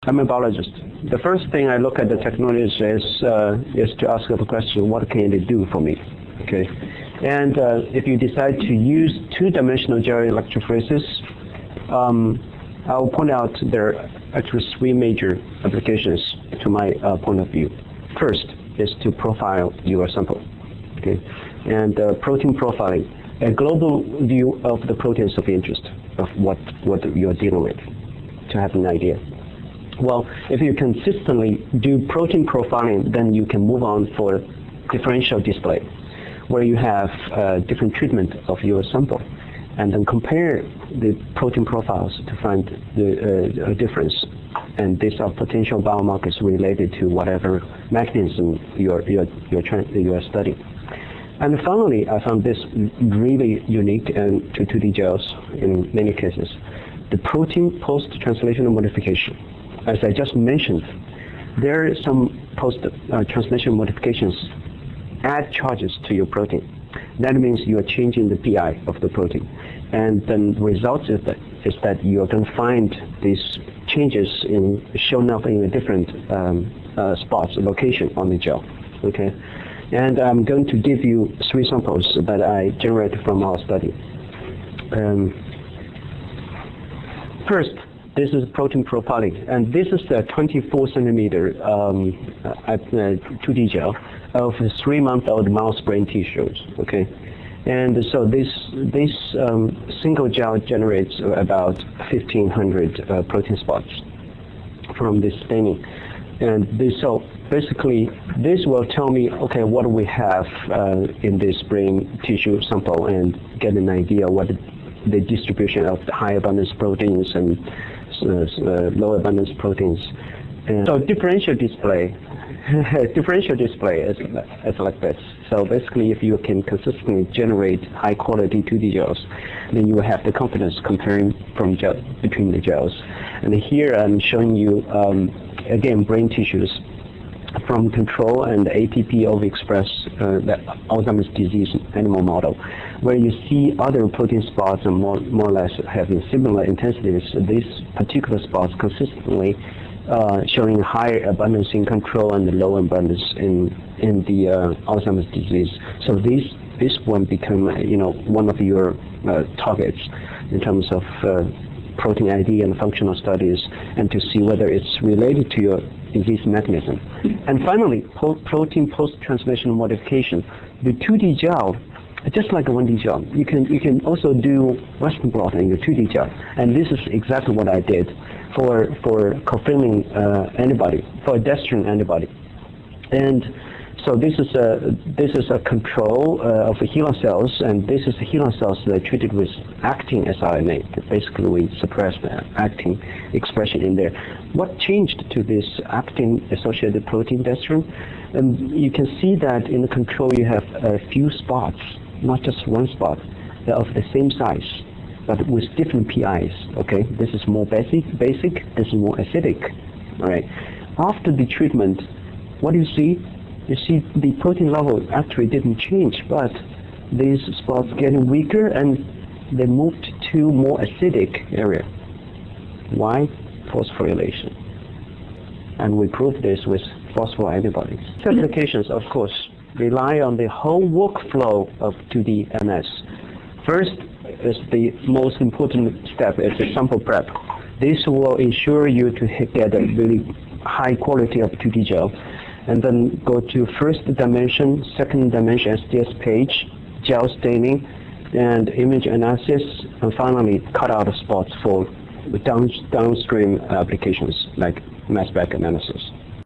I'm a biologist. The first thing I look at the technology is to ask the question, what can it do for me? Okay, and if you decide to use two-dimensional gel electrophoresis, I'll point out there are actually three major applications to my point of view. First is to profile your sample, okay, and protein profiling, a global view of the proteins of interest of what you're dealing with, to have an idea. Well, if you consistently do protein profiling, then you can move on for differential display, where you have different treatment of your sample, and then compare the protein profiles to find the difference. And these are potential biomarkers related to whatever mechanism you're studying. And finally, I found this really unique to 2D gels in many cases, the protein post-translational modification. As I just mentioned, there are some post-translational modifications add charges to your protein. That means you are changing the PI of the protein. And then the result is that you are going to find these changes shown up in a different spots, location on the gel. Okay? And I'm going to give you three samples that I generated from our study. First, this is protein profiling, and this is the 24 centimeter 2D gel of 3-month-old mouse brain tissues. Okay, and so this single gel generates about 1,500 protein spots from this staining, and so basically this will tell me, okay, what do we have in this brain tissue sample, and get an idea what the distribution of the high abundance proteins and low abundance proteins. And so differential display is like this. So basically, if you can consistently generate high quality 2D gels, then you will have the confidence comparing between the gels. And here I'm showing you again brain tissues from control and APP overexpress the Alzheimer's disease animal model, where you see other protein spots and more or less having similar intensities. These particular spots consistently showing higher abundance in control and low abundance in the Alzheimer's disease. So this one become one of your targets in terms of protein ID and functional studies, and to see whether it's related to your disease mechanism. And finally, protein post-translational modification. The 2D gel, just like a 1D gel, you can also do Western blot in your 2D gel, and this is exactly what I did for confirming antibody, for a destrin antibody. And so this is a control of the HeLa cells, and this is the HeLa cells that are treated with actin siRNA. Basically, we suppress the actin expression in there. What changed to this actin-associated protein destrin? You can see that in the control you have a few spots, not just one spot, of the same size, but with different PIs. Okay, this is more basic. This is more acidic. All right. After the treatment, what do you see? You see the protein level actually didn't change, but these spots getting weaker and they moved to more acidic area. Why? Phosphorylation. And we proved this with phospho antibodies. Applications, of course, rely on the whole workflow of 2D MS. First is the most important step is the sample prep. This will ensure you to get a really high quality of 2D gel. And then go to first dimension, second dimension SDS page, gel staining, and image analysis, and finally cut out spots for downstream applications like mass spec analysis.